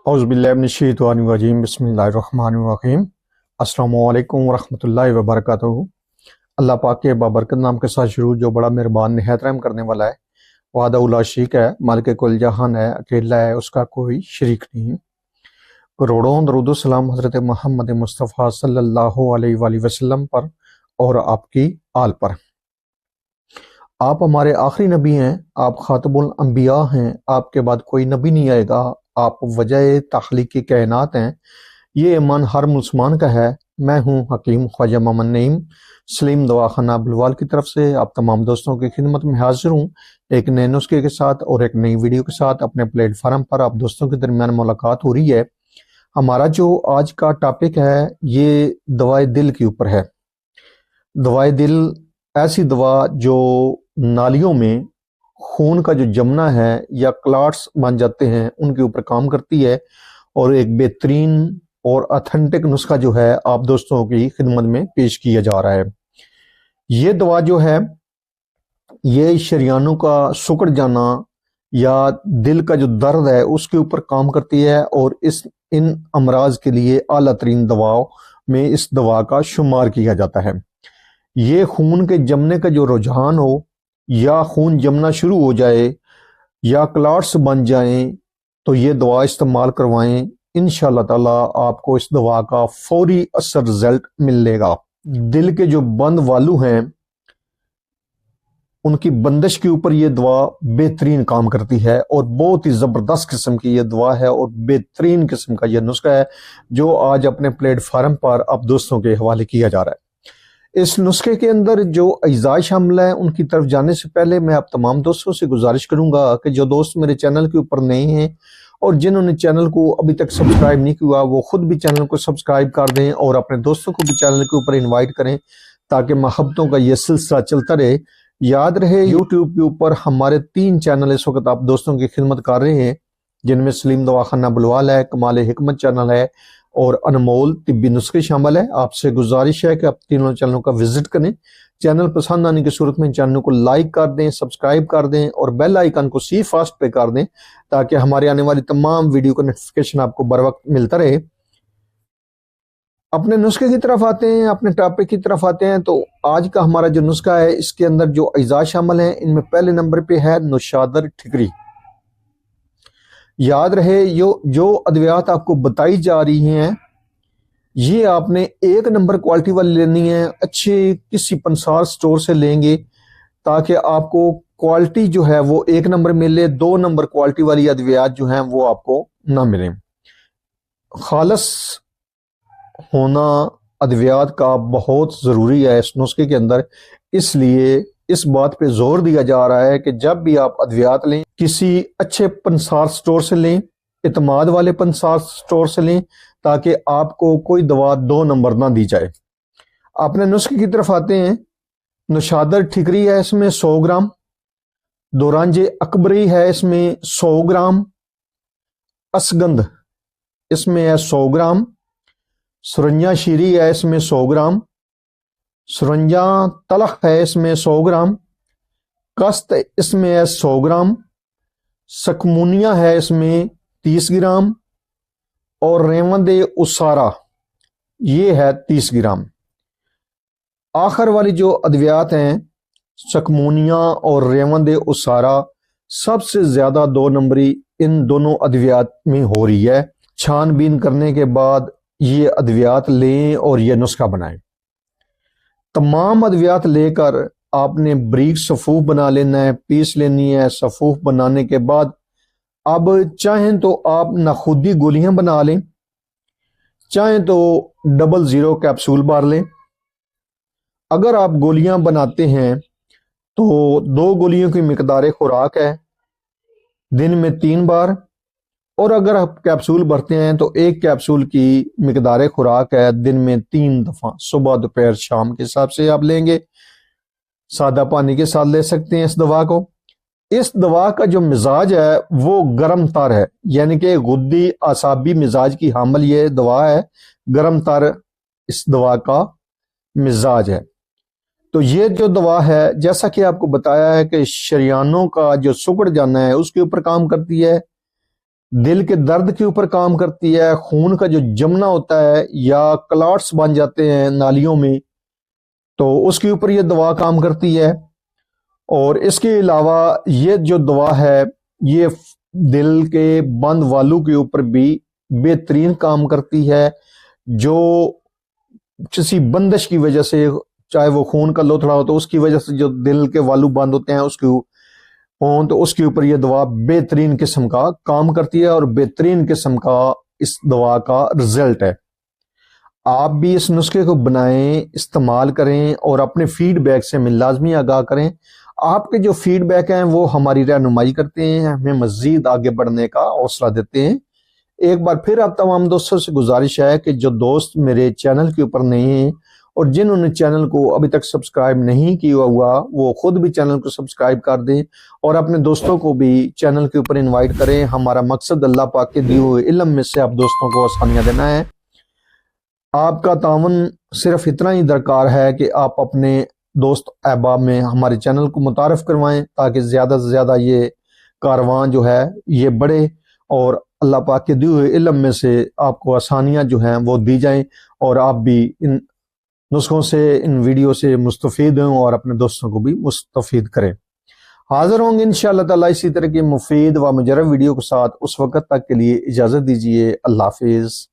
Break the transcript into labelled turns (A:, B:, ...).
A: اعوذ باللہ من الشیطان الرجیم بسم اللہ الرحمن الرحیم السلام علیکم ورحمۃ اللہ وبرکاتہ۔ اللہ پاک کے بابرکت نام کے ساتھ شروع جو بڑا مہربان نہایت رحم کرنے والا ہے، وحدہ لا شریک ہے، مالک کل جہان ہے، اکیلا ہے، اس کا کوئی شریک نہیں۔ کروڑوں درود و سلام حضرت محمد مصطفیٰ صلی اللہ علیہ وآلہ وسلم پر اور آپ کی آل پر۔ آپ ہمارے آخری نبی ہیں، آپ خاتم الانبیاء ہیں، آپ کے بعد کوئی نبی نہیں آئے گا، آپ وجہ تخلیق کائنات ہیں، یہ ایمان ہر مسلمان کا ہے۔ میں ہوں حکیم خواجہ محمد نعیم سلیم دواخانہ بلوال کی طرف سے آپ تمام دوستوں کی خدمت میں حاضر ہوں، ایک نئے نسخے کے ساتھ اور ایک نئی ویڈیو کے ساتھ۔ اپنے پلیٹ فارم پر آپ دوستوں کے درمیان ملاقات ہو رہی ہے۔ ہمارا جو آج کا ٹاپک ہے یہ دوائے دل کے اوپر ہے۔ دوائے دل ایسی دوا جو نالیوں میں خون کا جو جمنا ہے یا کلاٹس بن جاتے ہیں ان کے اوپر کام کرتی ہے، اور ایک بہترین اور اتھینٹک نسخہ جو ہے آپ دوستوں کی خدمت میں پیش کیا جا رہا ہے۔ یہ دوا جو ہے یہ شریانوں کا سکڑ جانا یا دل کا جو درد ہے اس کے اوپر کام کرتی ہے، اور ان امراض کے لیے اعلیٰ ترین دواؤں میں اس دوا کا شمار کیا جاتا ہے۔ یہ خون کے جمنے کا جو رجحان ہو یا خون جمنا شروع ہو جائے یا کلاٹس بن جائیں تو یہ دوا استعمال کروائیں، انشاءاللہ تعالی آپ کو اس دوا کا فوری اثر رزلٹ ملے گا۔ دل کے جو بند والو ہیں ان کی بندش کے اوپر یہ دوا بہترین کام کرتی ہے، اور بہت ہی زبردست قسم کی یہ دوا ہے اور بہترین قسم کا یہ نسخہ ہے جو آج اپنے پلیٹ فارم پر آپ دوستوں کے حوالے کیا جا رہا ہے۔ اس نسخے کے اندر جو اجزاء شامل ہیں ان کی طرف جانے سے پہلے میں آپ تمام دوستوں سے گزارش کروں گا کہ جو دوست میرے چینل کے اوپر نئے ہیں اور جنہوں نے چینل کو ابھی تک سبسکرائب نہیں کیا وہ خود بھی چینل کو سبسکرائب کر دیں اور اپنے دوستوں کو بھی چینل کے اوپر انوائٹ کریں تاکہ محبتوں کا یہ سلسلہ چلتا رہے۔ یاد رہے یوٹیوب کے اوپر ہمارے 3 چینل اس وقت آپ دوستوں کی خدمت کر رہے ہیں، جن میں سلیم دواخانہ بلوال ہے، کمال حکمت چینل ہے اور انمول طبی نسخے شامل ہے۔ آپ سے گزارش ہے کہ آپ تینوں چینلوں کا وزٹ کریں۔ چینل پسند آنے کی صورت میں چینل کو لائک کر دیں، سبسکرائب کر دیں اور بیل آئیکن کو سی فاسٹ پہ کر دیں تاکہ ہمارے آنے والی تمام ویڈیو کا نوٹیفیکیشن آپ کو بر وقت ملتا رہے۔ اپنے نسخے کی طرف آتے ہیں، اپنے ٹاپک کی طرف آتے ہیں۔ تو آج کا ہمارا جو نسخہ ہے اس کے اندر جو اجزاء شامل ہیں ان میں پہلے نمبر پہ ہے نوشادر ٹھکری۔ یاد رہے جو ادویات آپ کو بتائی جا رہی ہیں یہ آپ نے 1 نمبر کوالٹی والی لینی ہے، اچھے کسی پنسار سٹور سے لیں گے تاکہ آپ کو کوالٹی جو ہے وہ 1 نمبر ملے، 2 نمبر کوالٹی والی ادویات جو ہیں وہ آپ کو نہ ملیں۔ خالص ہونا ادویات کا بہت ضروری ہے اس نسخے کے اندر، اس لیے اس بات پہ زور دیا جا رہا ہے کہ جب بھی آپ ادویات لیں کسی اچھے پنسار سٹور سے لیں، اعتماد والے پنسار سٹور سے لیں تاکہ آپ کو کوئی دوا 2 نمبر نہ دی جائے۔ اپنے نسخے کی طرف آتے ہیں۔ نوشادر ٹھکری ہے اس میں 100 گرام، دورانج اکبری ہے اس میں 100 گرام، اسگند اس میں ہے 100 گرام، سرنجا شیری ہے اس میں 100 گرام، سرنجا تلخ ہے اس میں 100 گرام، کست اس میں ہے 100 گرام، سکمونیا ہے اس میں 30 گرام اور ریوند اسارا یہ ہے 30 گرام۔ آخر والی جو ادویات ہیں سکمونیا اور ریوند اسارا سب سے زیادہ 2 نمبری ان دونوں ادویات میں ہو رہی ہے۔ چھان بین کرنے کے بعد یہ ادویات لیں اور یہ نسخہ بنائیں۔ تمام ادویات لے کر آپ نے بریک صفوف بنا لینا ہے، پیس لینی ہے۔ صفوف بنانے کے بعد اب چاہیں تو آپ نخودی گولیاں بنا لیں، چاہیں تو 00 کیپسول بار لیں۔ اگر آپ گولیاں بناتے ہیں تو 2 گولیوں کی مقدار خوراک ہے دن میں 3 بار، اور اگر آپ کیپسول بھرتے ہیں تو 1 کیپسول کی مقدار خوراک ہے دن میں 3 دفعہ، صبح دوپہر شام کے حساب سے آپ لیں گے۔ سادہ پانی کے ساتھ لے سکتے ہیں اس دوا کو۔ اس دوا کا جو مزاج ہے وہ گرم تر ہے، یعنی کہ غدی اعصابی مزاج کی حامل یہ دوا ہے، گرم تر اس دوا کا مزاج ہے۔ تو یہ جو دوا ہے جیسا کہ آپ کو بتایا ہے کہ شریانوں کا جو سکڑ جانا ہے اس کے اوپر کام کرتی ہے، دل کے درد کے اوپر کام کرتی ہے، خون کا جو جمنا ہوتا ہے یا کلاٹس بن جاتے ہیں نالیوں میں تو اس کے اوپر یہ دوا کام کرتی ہے۔ اور اس کے علاوہ یہ جو دوا ہے یہ دل کے بند والو کے اوپر بھی بہترین کام کرتی ہے، جو کسی بندش کی وجہ سے، چاہے وہ خون کا لوتھڑا ہو تو اس کی وجہ سے جو دل کے والو بند ہوتے ہیں اس کے تو اس کے اوپر یہ دوا بہترین قسم کا کام کرتی ہے اور بہترین قسم کا اس دوا کا رزلٹ ہے۔ آپ بھی اس نسخے کو بنائیں، استعمال کریں اور اپنے فیڈ بیک سے ہمیں لازمی آگاہ کریں۔ آپ کے جو فیڈ بیک ہیں وہ ہماری رہنمائی کرتے ہیں، ہمیں مزید آگے بڑھنے کا حوصلہ دیتے ہیں۔ ایک بار پھر آپ تمام دوستوں سے گزارش ہے کہ جو دوست میرے چینل کے اوپر نہیں ہیں اور جنہوں نے چینل کو ابھی تک سبسکرائب نہیں کیا ہوا وہ خود بھی چینل کو سبسکرائب کر دیں اور اپنے دوستوں کو بھی چینل کے اوپر انوائٹ کریں۔ ہمارا مقصد اللہ پاک کے دیے ہوئے علم میں سے آپ دوستوں کو آسانیاں دینا ہے۔ آپ کا تعاون صرف اتنا ہی درکار ہے کہ آپ اپنے دوست احباب میں ہمارے چینل کو متعارف کروائیں تاکہ زیادہ سے زیادہ یہ کارواں جو ہے یہ بڑھے اور اللہ پاک کے دیے ہوئے علم میں سے آپ کو آسانیاں جو ہیں وہ دی جائیں اور آپ بھی ان نسخوں سے، ان ویڈیو سے مستفید ہوں اور اپنے دوستوں کو بھی مستفید کریں۔ حاضر ہوں گے انشاءاللہ تعالی اسی طرح کی مفید و مجرب ویڈیو کے ساتھ۔ اس وقت تک کے لیے اجازت دیجیے، اللہ حافظ۔